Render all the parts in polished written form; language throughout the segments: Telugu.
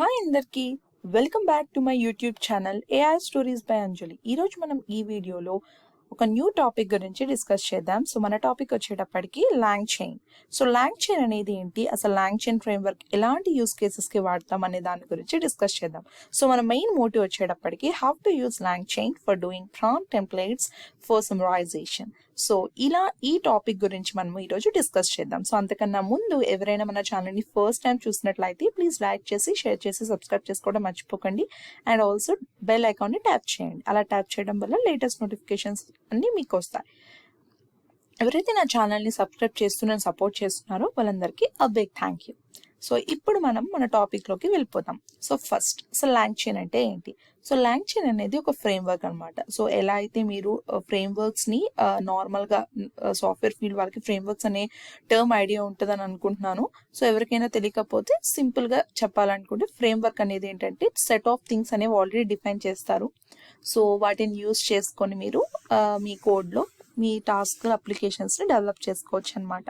హాయ్ అందరికీ welcome back to my YouTube channel AI stories by Anjali. ఈరోజు మనం ఈ వీడియోలో ఒక న్యూ టాపిక్ గురించి డిస్కస్ చేద్దాం. సో మన టాపిక్ వచ్చేటప్పటికి LangChain. So LangChain అనేది ఏంటి, అసలు లాంగ్ చైన్ ఫ్రేమ్వర్క్ ఎలాంటి యూస్ కేసెస్కి వాడతాం అనే దాని గురించి డిస్కస్ చేద్దాం. సో మన మెయిన్ మోటివ్ వచ్చేటప్పటికి how to use LangChain for doing prompt templates for summarisation. So ఇలా ఈ టాపిక్ గురించి మనం ఈరోజు డిస్కస్ చేద్దాం. సో అంతకన్నా ముందు ఎవరైనా మన ఛానల్ని ఫస్ట్ టైం చూసినట్లయితే ప్లీజ్ లైక్ చేసి షేర్ చేసి సబ్స్క్రైబ్ చేసుకోవడం మర్చిపోకండి. అండ్ ఆల్సో బెల్ ఐకాన్ని ట్యాప్ చేయండి. అలా ట్యాప్ చేయడం వల్ల లేటెస్ట్ నోటిఫికేషన్స్ అన్నీ మీకు వస్తాయి. ఎవరైతే నా ఛానల్ని సబ్స్క్రైబ్ చేస్తూ సపోర్ట్ చేస్తున్నారో వాళ్ళందరికీ a big thank you. So ఇప్పుడు మనం మన టాపిక్లోకి వెళ్ళిపోతాం. సో ఫస్ట్ లాంగ్ చైన్ అంటే ఏంటి? సో లాంగ్ చైన్ అనేది ఒక ఫ్రేమ్వర్క్ అనమాట. సో ఎలా అయితే మీరు ఫ్రేమ్వర్క్స్ని నార్మల్గా సాఫ్ట్వేర్ ఫీల్డ్ వాళ్ళకి ఫ్రేమ్వర్క్స్ అనే టర్మ్ ఐడియా ఉంటుందని అనుకుంటున్నాను. సో ఎవరికైనా తెలియకపోతే సింపుల్గా చెప్పాలనుకుంటే ఫ్రేమ్వర్క్ అనేది ఏంటంటే సెట్ ఆఫ్ థింగ్స్ అనేవి ఆల్రెడీ డిఫైన్ చేస్తారు. సో వాటిని యూస్ చేసుకొని మీరు మీ కోడ్లో మీ టాస్క్ అప్లికేషన్స్ని డెవలప్ చేసుకోవచ్చు అనమాట.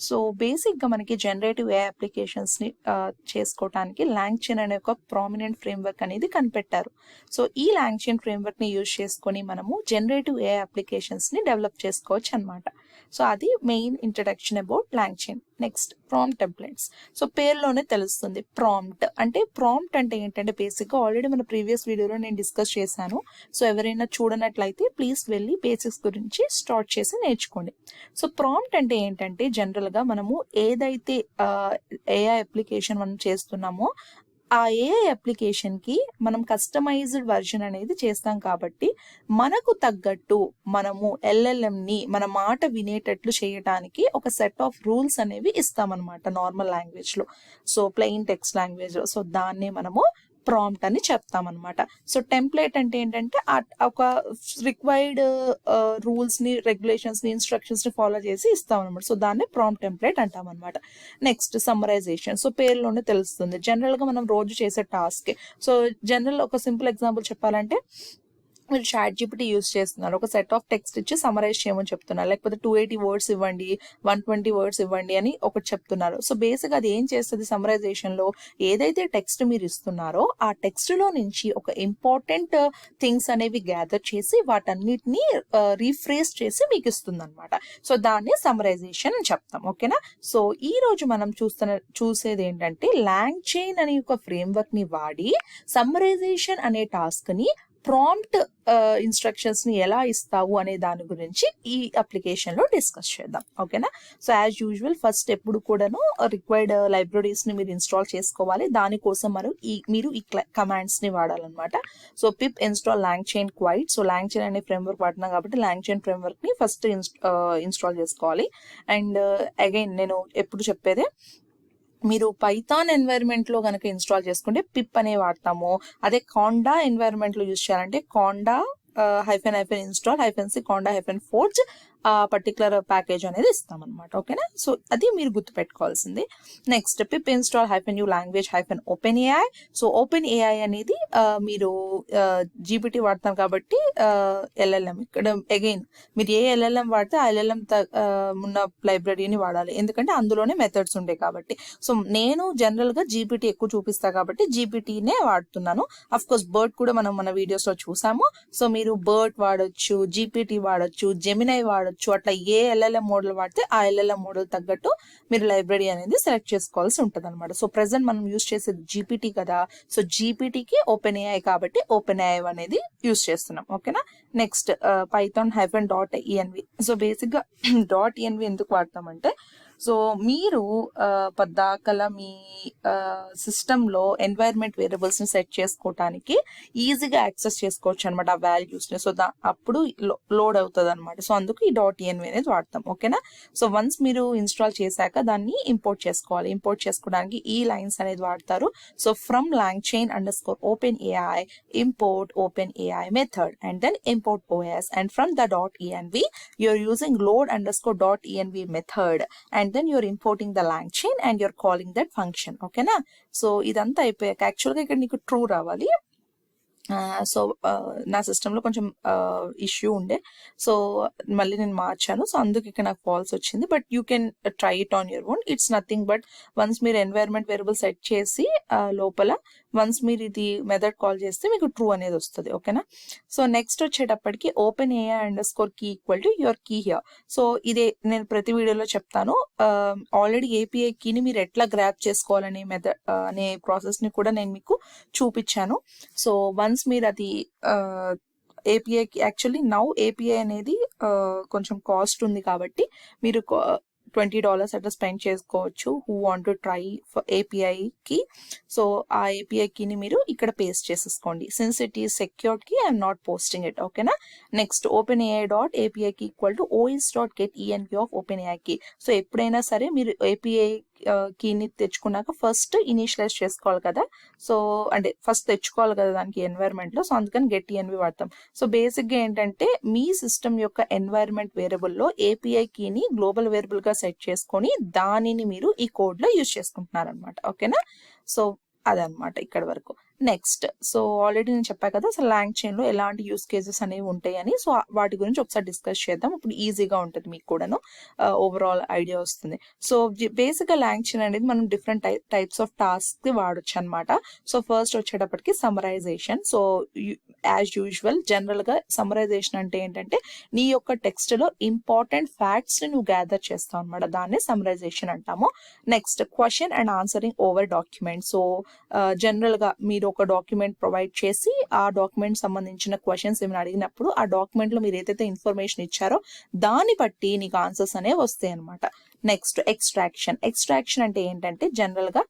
సో బేసిక్గా మనకి జనరేటివ్ ఏ అప్లికేషన్స్ని చేసుకోవడానికి లాంగ్ చైన్ అనే ఒక ప్రామినెంట్ ఫ్రేమ్వర్క్ అనేది కనిపెట్టారు. సో ఈ లాంగ్ చైన్ ఫ్రేమ్వర్క్ని యూజ్ చేసుకొని మనము జనరేటివ్ ఏ అప్లికేషన్స్ని డెవలప్ చేసుకోవచ్చు అనమాట. సో అది main introduction about long chain. Next prompt templates. So పేరులోనే తెలుస్తుంది ప్రాంప్ట్ అంటే ఏంటంటే బేసిక్గా ఆల్రెడీ మన ప్రీవియస్ వీడియోలో నేను డిస్కస్ చేశాను. సో ఎవరైనా చూడనట్లయితే ప్లీజ్ వెళ్ళి బేసిక్స్ గురించి స్టార్ట్ చేసి నేర్చుకోండి. సో ప్రాంప్ట్ అంటే ఏంటంటే జనరల్గా మనము ఏదైతే ఏఐ అప్లికేషన్ మనం చేస్తున్నామో ఆ ఏఐ అప్లికేషన్కి మనం కస్టమైజ్డ్ వర్షన్ అనేది చేస్తాం కాబట్టి మనకు తగ్గట్టు మనము ఎల్ఎల్ఎంని మన మాట వినేటట్లు చేయడానికి ఒక సెట్ ఆఫ్ రూల్స్ అనేవి ఇస్తామన్నమాట నార్మల్ లాంగ్వేజ్లో. సో ప్లెయిన్ టెక్స్ట్ లాంగ్వేజ్లో. సో దాన్నే మనము ప్రాంప్ట్ అని చెప్తామన్నమాట. సో టెంప్లేట్ అంటే ఏంటంటే ఒక రిక్వైర్డ్ రూల్స్ని రెగ్యులేషన్స్ని ఇన్స్ట్రక్షన్స్ని ఫాలో చేసి ఇస్తామన్నమాట. సో దాన్ని ప్రాంప్ట్ టెంప్లేట్ అంటామన్నమాట. Next summarisation. సో పేరులోనే తెలుస్తుంది జనరల్గా మనం రోజు చేసే టాస్క్. సో జనరల్ ఒక సింపుల్ ఎగ్జాంపుల్ చెప్పాలంటే మీరు చాట్ జీపీటీ యూస్ చేస్తున్నారు, ఒక సెట్ ఆఫ్ టెక్స్ట్ ఇచ్చి సమరైజ్ చేయమని చెప్తున్నారు, లేకపోతే 280 వర్డ్స్ ఇవ్వండి 120 వర్డ్స్ ఇవ్వండి అని ఒకటి చెప్తున్నారు. సో బేసిక్ అది ఏం చేస్తుంది సమరైజేషన్లో, ఏదైతే టెక్స్ట్ మీరు ఇస్తున్నారో ఆ టెక్స్ట్లో నుంచి ఒక ఇంపార్టెంట్ థింగ్స్ అనేవి గ్యాదర్ చేసి వాటన్నిటిని రీఫ్రేస్ చేసి మీకు ఇస్తుంది అనమాట. సో దాన్ని సమరైజేషన్ అని చెప్తాం. ఓకేనా? సో ఈ రోజు మనం చూసేది ఏంటంటే లాంగ్ చైన్ అనే ఒక ఫ్రేమ్వర్క్ని వాడి సమ్మరైజేషన్ అనే టాస్క్ని ప్రాంప్ట్ ఇన్స్ట్రక్షన్స్ని ఎలా ఇస్తావు అనే దాని గురించి ఈ అప్లికేషన్లో డిస్కస్ చేద్దాం. ఓకేనా? సో యాజ్ యూజువల్ ఫస్ట్ ఎప్పుడు కూడాను రిక్వైర్డ్ లైబ్రరీస్ని మీరు ఇన్స్టాల్ చేసుకోవాలి. దానికోసం మీరు ఈ కమాండ్స్ని వాడాలన్నమాట. So pip install LangChain quiet. So LangChain అనే ఫ్రేమ్వర్క్ వాడుతున్నాం కాబట్టి లాంగ్ చైన్ ఫ్రేమ్వర్క్ని ఫస్ట్ ఇన్స్టాల్ చేసుకోవాలి. అండ్ అగైన్ నేను ఎప్పుడు చెప్పేదే, మీరు పైథాన్ ఎన్వైర్న్మెంట్లో కనుక ఇన్స్టాల్ చేసుకుంటే పిప్ అనే వాడతాము. అదే కాండా ఎన్వైర్న్మెంట్లో యూజ్ చేయాలంటే conda --- install -c conda -forge ఆ పర్టికులర్ ప్యాకేజ్ అనేది ఇస్తామన్నమాట. ఓకేనా? సో అది మీరు గుర్తుపెట్టుకోవాల్సింది. Next pip install -u language -openai. So OpenAI అనేది మీరు జీపీటీ వాడతాం కాబట్టి ఎల్ఎల్ఎం. ఇక్కడ అగైన్ మీరు ఏ ఎల్ఎల్ఎం వాడితే ఆ ఎల్ఎల్ఎం ఉన్న లైబ్రరీని వాడాలి, ఎందుకంటే అందులోనే మెథడ్స్ ఉంటాయి కాబట్టి. సో నేను జనరల్గా జీపీటీ ఎక్కువ చూపిస్తా కాబట్టి జీపీటీనే వాడుతున్నాను. అఫ్ కోర్స్ బర్డ్ కూడా మనం మన వీడియోస్లో చూసాము. సో మీరు బర్డ్ వాడచ్చు, జీపీటీ వాడచ్చు, జెమినై వాడచ్చు. అట్లా ఏ ఎల్ఎల్ఎం మోడల్ వాడితే ఆ ఎల్ఎల్ఎం మోడల్ తగ్గట్టు మీరు లైబ్రరీ అనేది సెలెక్ట్ చేసుకోవాల్సి ఉంటుంది అనమాట. సో ప్రెసెంట్ మనం యూస్ చేసేది జీపీటీ కదా. సో జీపీటీకి ఓపెన్ ఏఐ కాబట్టి ఓపెన్ ఏఐ అనేది యూస్ చేస్తున్నాం. ఓకేనా? Next Python -.env. సో బేసిక్గా .env ఎందుకు వాడతామంటే, సో మీరు పద్దాకల మీ సిస్టంలో ఎన్వైర్న్మెంట్ వేరియబుల్స్ని సెట్ చేసుకోవటానికి ఈజీగా యాక్సెస్ చేసుకోవచ్చు అనమాట ఆ వాల్యూస్ని. సో అప్పుడు లోడ్ అవుతుంది అనమాట. సో అందుకు ఈ .env అనేది వాడతాం. ఓకేనా? సో వన్స్ మీరు ఇన్స్టాల్ చేశాక దాన్ని ఇంపోర్ట్ చేసుకోవాలి. ఇంపోర్ట్ చేసుకోవడానికి ఈ లైన్స్ అనేది వాడతారు. So from langchain _openai import openai method and then import OS, and from the .env you're using load _.env method, and then you're importing the langchain and you're calling that function. ఓకేనా? సో ఇదంతా అయిపోయాక యాక్చువల్గా ఇక్కడ నీకు ట్రూ రావాలి. సో నా సిస్టంలో కొంచెం ఇష్యూ ఉండే, సో మళ్ళీ నేను మార్చాను. సో అందుకు ఇక్కడ నాకు ఫాల్స్ వచ్చింది. But you can try it on your own. It's nothing but once మీరు ఎన్వైర్న్మెంట్ వేరియబుల్ సెట్ చేసి లోపల వన్స్ మీరు ఇది మెథడ్ కాల్ చేస్తే మీకు ట్రూ అనేది వస్తుంది. ఓకేనా. సో నెక్స్ట్ వచ్చేటప్పటికి open AI underscore key equal to your key here. So ఇదే నేను ప్రతి వీడియోలో చెప్తాను. ఆల్రెడీ ఏపీఐ కీని మీరు ఎట్లా గ్రాప్ చేసుకోవాలనే మెథడ్ అనే ప్రాసెస్ని కూడా నేను మీకు చూపించాను. సో వన్స్ మీరు అది ఏపీఐ యాక్చువల్లీ నౌ ఏపీఐ అనేది కొంచెం కాస్ట్ ఉంది కాబట్టి మీరు $20 అట్లా స్పెండ్ చేసుకోవచ్చు. Who want to try for ఏపీఐకి. సో ఆ ఏపీఐ కీని మీరు ఇక్కడ పేస్ట్ చేసేసుకోండి. Since it is secured key I'm not posting it. ఓకేనా. Next OpenAI dot API key equal to OS dot get ENV of OpenAI key. So ఎప్పుడైనా సరే మీరు ఏపీఐ కీని తెచ్చుకున్నాక ఫస్ట్ ఇనిషియలైజ్ చేసుకోవాలి కదా. సో అంటే ఫస్ట్ తెచ్చుకోవాలి కదా దానికి ఎన్వైర్న్మెంట్లో. సో అందుకని గెట్ ఈఎన్వి వాడతాం. సో బేసిక్గా ఏంటంటే మీ సిస్టమ్ యొక్క ఎన్వైర్న్మెంట్ వేరియబుల్లో ఏపీఐ కీని గ్లోబల్ వేరియబుల్గా సెట్ చేసుకొని దానిని మీరు ఈ కోడ్లో యూజ్ చేసుకుంటున్నారు అనమాట. ఓకేనా. సో అదనమాట ఇక్కడ వరకు. నెక్స్ట్ సో ఆల్రెడీ నేను చెప్పా కదా అసలు లాంగ్ చైన్లో ఎలాంటి యూస్ కేసెస్ అనేవి ఉంటాయని. సో వాటి గురించి ఒకసారి డిస్కస్ చేద్దాం. ఇప్పుడు ఈజీగా ఉంటుంది మీకు కూడాను, ఓవరాల్ ఐడియా వస్తుంది. సో బేసిక్గా లాంగ్ చైన్ అనేది మనం డిఫరెంట్ టైప్స్ ఆఫ్ టాస్క్కి వాడచ్చు అనమాట. సో ఫస్ట్ వచ్చేటప్పటికి సమరైజేషన్. సో యాజ్ యూజువల్ జనరల్గా సమరైజేషన్ అంటే ఏంటంటే నీ యొక్క టెక్స్ట్లో ఇంపార్టెంట్ ఫ్యాక్ట్స్ని నువ్వు గ్యాదర్ చేస్తావు అనమాట. దాన్నే సమరైజేషన్ అంటాము. Next question and answering over document. So జనరల్గా మీరు ఒక డాక్యుమెంట్ ప్రొవైడ్ చేసి ఆ డాక్యుమెంట్ సంబంధించిన క్వశ్చన్స్ ఏమైనా అడిగినప్పుడు ఆ డాక్యుమెంట్లో మీరు ఏదైతే ఇన్ఫర్మేషన్ ఇచ్చారో దాన్ని బట్టి నీకు ఆన్సర్స్ అనేవి వస్తాయి అనమాట. నెక్స్ట్ ఎక్స్ట్రాక్షన్ అంటే ఏంటంటే జనరల్గా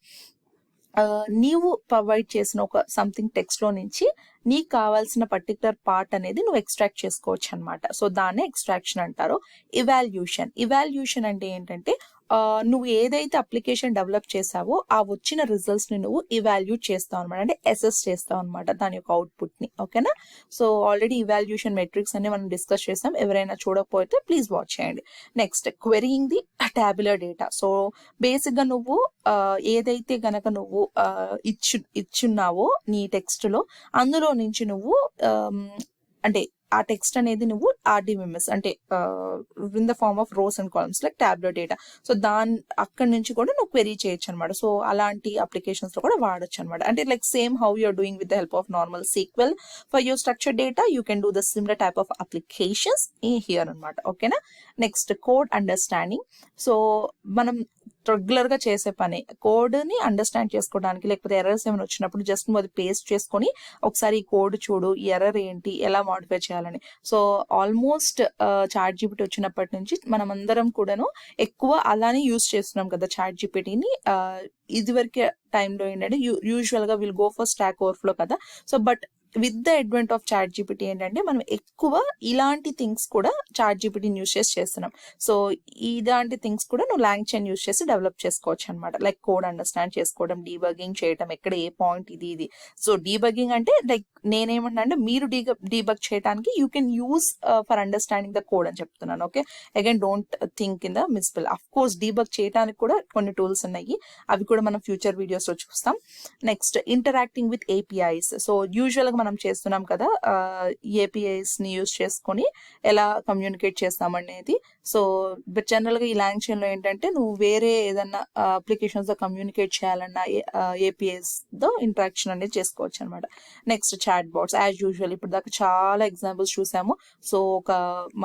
నీవు ప్రొవైడ్ చేసిన ఒక సంథింగ్ టెక్స్ట్లో నుంచి నీకు కావాల్సిన పర్టికులర్ పార్ట్ అనేది నువ్వు ఎక్స్ట్రాక్ట్ చేసుకోవచ్చు అనమాట. సో దాన్నే ఎక్స్ట్రాక్షన్ అంటారు. ఇవాల్యూషన్ అంటే ఏంటంటే నువ్వు ఏదైతే అప్లికేషన్ డెవలప్ చేసావో ఆ వచ్చిన రిజల్ట్స్ని నువ్వు ఇవాల్యూట్ చేస్తావు అనమాట. అంటే అసెస్ చేస్తావు అనమాట దాని యొక్క అవుట్పుట్ని. ఓకేనా. సో ఆల్రెడీ ఇవాల్యూషన్ మెట్రిక్స్ అన్ని మనం డిస్కస్ చేసాం. ఎవరైనా చూడకపోతే ప్లీజ్ వాచ్ చేయండి. Next క్వెరీయింగ్ the tabular data. So బేసిక్గా నువ్వు ఏదైతే గనక నువ్వు ఇచ్చున్నావో నీ టెక్స్ట్లో అందులో నుంచి నువ్వు అంటే ఆ టెక్స్ట్ అనేది నువ్వు RDBMS అంటే in the form of rows and columns like tablet data. So అక్కడి నుంచి కూడా నువ్వు క్వెరీ చేయొచ్చు అనమాట. సో అలాంటి అప్లికేషన్స్ లో కూడా వాడచ్చు అనమాట. అంటే like same how you're doing with the help of normal SQL for your structure data you can do the similar type of applications here అనమాట. ఓకేనా. Next code understanding. సో మనం రెగ్యులర్గా చేసే పని కోడ్ని అండర్స్టాండ్ చేసుకోవడానికి, లేకపోతే ఎర్రర్స్ ఏమైనా వచ్చినప్పుడు జస్ట్ నువ్వు అది పేస్ట్ చేసుకొని ఒకసారి ఈ కోడ్ చూడు, ఈ ఎర్రర్ ఏంటి, ఎలా మాడిఫై చేయాలని. సో ఆల్మోస్ట్ ChatGPT వచ్చినప్పటి నుంచి మనం అందరం కూడాను ఎక్కువ అలానే యూజ్ చేస్తున్నాం కదా ChatGPTని. ఇదివరకే టైంలో ఏంటంటే యూజువల్గా will go for Stack Overflow కదా. So but with the advent of ChatGPT ఏంటంటే మనం ఎక్కువ ఇలాంటి థింగ్స్ కూడా ChatGPTని యూజ్ చేస్తున్నాం. సో ఇలాంటి థింగ్స్ కూడా నువ్వు లాంగ్ చైన్ యూజ్ చేసి డెవలప్ చేసుకోవచ్చు అనమాట. లైక్ కోడ్ అండర్స్టాండ్ చేసుకోవడం, డీబగింగ్ చేయడం, ఎక్కడ ఏ పాయింట్ ఇది. సో డీబగింగ్ అంటే లైక్ నేనేమంటున్నా అంటే మీరు డీబగ్ చేయడానికి you can use for understanding the code అని చెప్తున్నాను. Okay. Again don't think in the misspell. Of course debug చేయడానికి కూడా కొన్ని టూల్స్ ఉన్నాయి, అవి కూడా మనం ఫ్యూచర్ వీడియోస్లో చూస్తాం. Next interacting with APIs. So యూజువల్గా మనం చేస్తున్నాం కదా APIsని యూజ్ చేసుకొని ఎలా కమ్యూనికేట్ చేస్తామనేది. సో బట్ జనరల్గా ఈ లాంగ్ చైన్లో ఏంటంటే నువ్వు వేరే ఏదన్నా అప్లికేషన్స్తో కమ్యూనికేట్ చేయాలన్నా APIsతో ఇంటరాక్షన్ అనేది చేసుకోవచ్చు అనమాట. Next chat bots. As usual ఇప్పుడు దాకా చాలా ఎగ్జాంపుల్స్ చూసాము. సో ఒక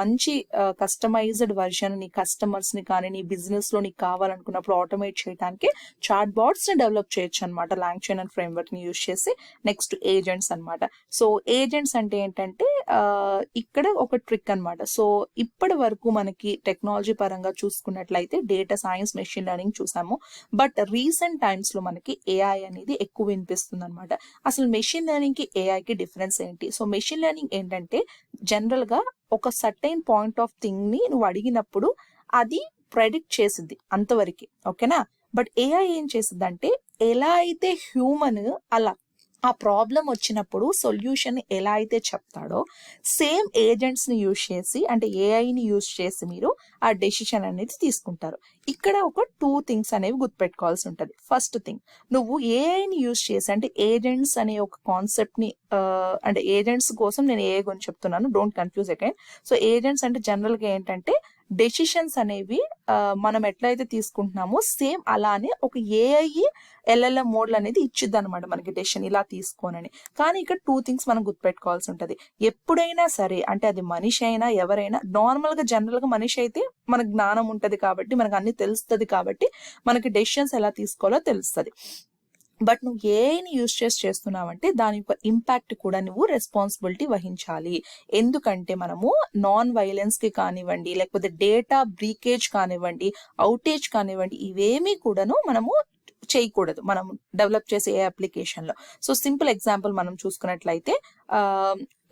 మంచి కస్టమైజ్డ్ వర్షన్ నీ కస్టమర్స్ని కానీ నీ బిజినెస్లో నీకు కావాలనుకున్నప్పుడు ఆటోమేట్ చేయడానికి చాట్ బాట్స్ని డెవలప్ చేయొచ్చు అనమాట లాంగ్ చైన్ అండ్ ఫ్రేమ్వర్క్ని యూజ్ చేసి. నెక్స్ట్ ఏజెంట్స్ అనమాట. సో ఏజెంట్స్ అంటే ఏంటంటే ఇక్కడ ఒక ట్రిక్ అనమాట. సో ఇప్పటి వరకు మనకి టెక్నాలజీ పరంగా చూసుకున్నట్లయితే డేటా సైన్స్, మెషిన్ లెర్నింగ్ చూసాము. బట్ రీసెంట్ టైమ్స్లో మనకి AI అనేది ఎక్కువ వినిపిస్తుంది అనమాట. అసలు మెషిన్ లెర్నింగ్కి AIకి డిఫరెన్స్ ఏంటి? సో మెషిన్ లెర్నింగ్ ఏంటంటే జనరల్గా ఒక సర్టైన్ పాయింట్ ఆఫ్ థింగ్ని నువ్వు అడిగినప్పుడు అది ప్రెడిక్ట్ చేసింది అంతవరకు. ఓకేనా. బట్ AI ఏం చేసిందంటే ఎలా అయితే హ్యూమన్ అలా ఆ ప్రాబ్లం వచ్చినప్పుడు సొల్యూషన్ ఎలా అయితే చెప్తాడో సేమ్ ఏజెంట్స్ని యూజ్ చేసి అంటే AIని యూజ్ చేసి మీరు ఆ డెసిషన్ అనేది తీసుకుంటారు. ఇక్కడ ఒక 2 థింగ్స్ అనేవి గుర్తుపెట్టుకోవాల్సి ఉంటుంది. ఫస్ట్ థింగ్, నువ్వు AIని యూజ్ చేసి అంటే ఏజెంట్స్ అనే ఒక కాన్సెప్ట్ని అంటే ఏజెంట్స్ కోసం నేను AI గురించి చెప్తున్నాను, don't confuse again. So agents అంటే జనరల్గా ఏంటంటే డెసిషన్స్ అనేవి మనం ఎట్లయితే తీసుకుంటున్నామో సేమ్ అలానే ఒక ఏఐ ఎల్ఎల్ఎం మోడల్ అనేది ఇచ్చిద్ది అనమాట మనకి డెసిషన్ ఇలా తీసుకోనని. కానీ ఇక్కడ 2 థింగ్స్ మనం గుర్తుపెట్టుకోవాల్సి ఉంటుంది. ఎప్పుడైనా సరే అంటే అది మనిషి అయినా ఎవరైనా నార్మల్ గా జనరల్ గా మనిషి అయితే మనకు జ్ఞానం ఉంటది కాబట్టి మనకు అన్ని తెలుస్తుంది కాబట్టి మనకి డెసిషన్స్ ఎలా తీసుకోవాలో తెలుస్తుంది. బట్ నువ్వు ఏఐని యూజ్ చేస్తున్నావంటే దాని యొక్క ఇంపాక్ట్ కూడా నువ్వు రెస్పాన్సిబిలిటీ వహించాలి. ఎందుకంటే మనము నాన్ వైలెన్స్ కి కానివ్వండి, లేకపోతే డేటా బ్రీకేజ్ కానివ్వండి, అవుటేజ్ కానివ్వండి, ఇవేమీ కూడాను మనము చేయకూడదు మనం డెవలప్ చేసే ఏ అప్లికేషన్ లో. సో సింపుల్ ఎగ్జాంపుల్ మనం చూసుకున్నట్లయితే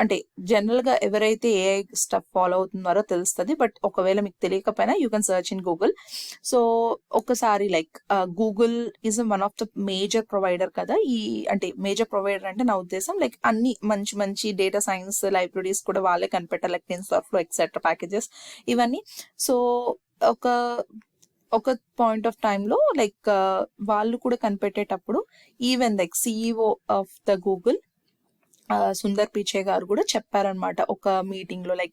అంటే జనరల్ గా ఎవరైతే ఏఐ స్టఫ్ ఫాలో అవుతున్నారో తెలుస్తుంది. బట్ ఒకవేళ మీకు తెలియకపోయినా you can search in Google. So ఒకసారి like Google is one of the major provider కదా. ఈ అంటే మేజర్ ప్రొవైడర్ అంటే నా ఉద్దేశం లైక్ అన్ని మంచి మంచి డేటా సైన్స్ లైబ్రరీస్ కూడా వాళ్ళే కనిపెట్టారు, లైక్ టెన్సర్ఫ్లో ఎక్సెట్రా ప్యాకేజెస్ ఇవన్నీ. సో ఒక పాయింట్ ఆఫ్ టైంలో లైక్ వాళ్ళు కూడా కనిపెట్టేటప్పుడు even like CEO of the Google Sundar Pichai గారు కూడా చెప్పారనమాట ఒక మీటింగ్ లో, లైక్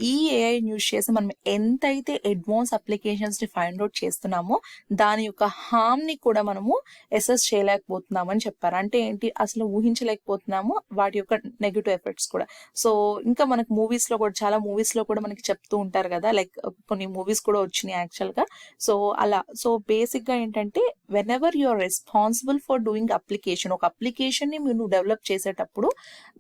ఈ ఏఐ యూజ్ చేసి మనం ఎంతైతే అడ్వాన్స్ అప్లికేషన్స్ ని ఫైండ్ అవుట్ చేస్తున్నామో దాని యొక్క హార్మ్ ని కూడా మనము అసెస్ చేయలేకపోతున్నాము అని చెప్పారు. అంటే ఏంటి, అసలు ఊహించలేకపోతున్నాము వాటి యొక్క నెగిటివ్ ఎఫెక్ట్స్ కూడా. సో ఇంకా మనకు మూవీస్ లో కూడా చాలా మూవీస్ లో కూడా మనకి చెప్తూ ఉంటారు కదా, లైక్ కొన్ని మూవీస్ కూడా వచ్చినాయి యాక్చువల్ గా. సో అలా సో బేసిక్ గా ఏంటంటే whenever you are responsible for doing application, ఒక అప్లికేషన్ ని నువ్వు డెవలప్ చేసేటప్పుడు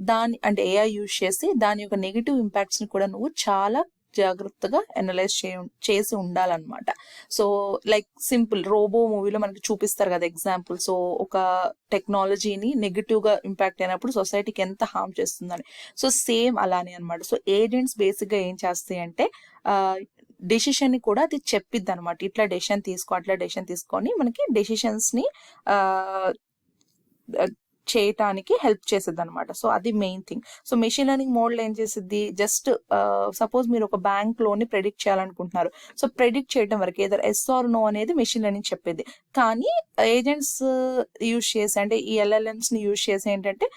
దాని అంటే ఏఐ యూజ్ చేసి దాని యొక్క నెగిటివ్ ఇంపాక్ట్స్ ని కూడా నువ్వు చాలా జాగ్రత్తగా అనలైజ్ చేసి ఉండాలన్నమాట. సో లైక్ సింపుల్ రోబో మూవీలో మనకి చూపిస్తారు కదా ఎగ్జాంపుల్. సో ఒక టెక్నాలజీని నెగిటివ్ గా ఇంపాక్ట్ అయినప్పుడు సొసైటీకి ఎంత హార్మ్ చేస్తుందని. సో సేమ్ అలానే అనమాట. సో ఏజెంట్స్ బేసిక్ గా ఏం చేస్తాయి అంటే డెసిషన్ ని కూడా అది చెప్పిద్ది అనమాట. ఇట్లా డెసిషన్ తీసుకో, అట్లా డెసిషన్ తీసుకొని మనకి డెసిషన్స్ ని చేయటానికి హెల్ప్ చేసిద్ది అనమాట. సో అది main thing. So machine learning model ఏం చేసిద్ది, జస్ట్ సపోజ్ మీరు ఒక బ్యాంక్ లోన్ ని ప్రెడిక్ట్ చేయాలనుకుంటున్నారు. సో ప్రెడిక్ట్ చేయడం వరకు ఏదో ఎస్ ఆర్ నో అనేది మెషిన్ లెర్నింగ్ చెప్పేది. కానీ ఏజెంట్స్ యూజ్ చేసి అంటే ఈ ఎల్ఎల్ఎంస్ ని యూజ్ చేసి ఏంటంటే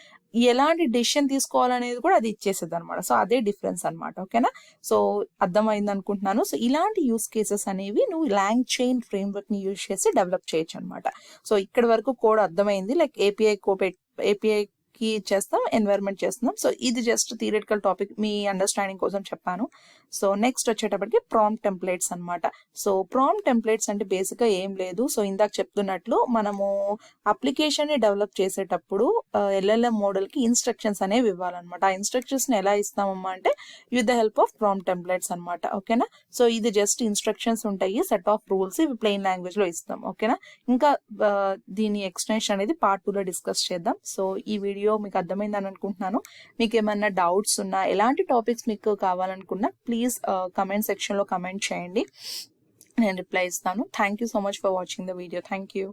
ఎలాంటి డెసిషన్ తీసుకోవాలనేది కూడా అది ఇచ్చేసేది అనమాట. సో అదే డిఫరెన్స్ అనమాట. ఓకేనా, సో అర్థమైంది అనుకుంటున్నాను. సో ఇలాంటి యూస్ కేసెస్ అనేవి నువ్వు లాంగ్ చైన్ ఫ్రేమ్వర్క్ ని యూజ్ చేసి డెవలప్ చేయొచ్చు అనమాట. సో ఇక్కడ వరకు కోడ్ అర్థమైంది, లైక్ ఏపీఐ కి చేస్తాం, ఎన్వైరన్మెంట్ చేస్తున్నాం. సో ఇది జస్ట్ థియరిటికల్ టాపిక్ మీ అండర్స్టాండింగ్ కోసం చెప్పాను. సో నెక్స్ట్ వచ్చేటప్పటికి ప్రాంప్ట్ టెంప్లెట్స్ అనమాట. సో ప్రాంప్ట్ టెంప్లెట్స్ అంటే బేసిక్ గా ఏం లేదు. సో ఇందాక చెప్తున్నట్లు మనము అప్లికేషన్ ని డెవలప్ చేసేటప్పుడు ఎల్ఎల్ఎం మోడల్ కి ఇన్స్ట్రక్షన్స్ అనేవి ఇవ్వాలన్నమాట. ఆ ఇన్స్ట్రక్షన్స్ ని ఎలా ఇస్తామమ్మా అంటే with the help of prompt templates అనమాట. ఓకేనా, సో ఇది జస్ట్ ఇన్స్ట్రక్షన్స్ ఉంటాయి, సెట్ ఆఫ్ రూల్స్, ఇవి ప్లెయిన్ లాంగ్వేజ్ లో ఇస్తాం. ఓకేనా, ఇంకా దీని ఎక్స్టెన్షన్ అనేది పార్ట్ 2 లో డిస్కస్ చేద్దాం. సో ఈ వీడియో మీకు అర్థమైందని అనుకుంటున్నాను. మీకు ఏమన్నా డౌట్స్ ఉన్నా, ఎలాంటి టాపిక్స్ మీకు కావాలనుకున్నా ప్లీజ్ కమెంట్ సెక్షన్ లో కమెంట్ చేయండి, నేను రిప్లై ఇస్తాను. Thank you so much for watching the video. Thank you.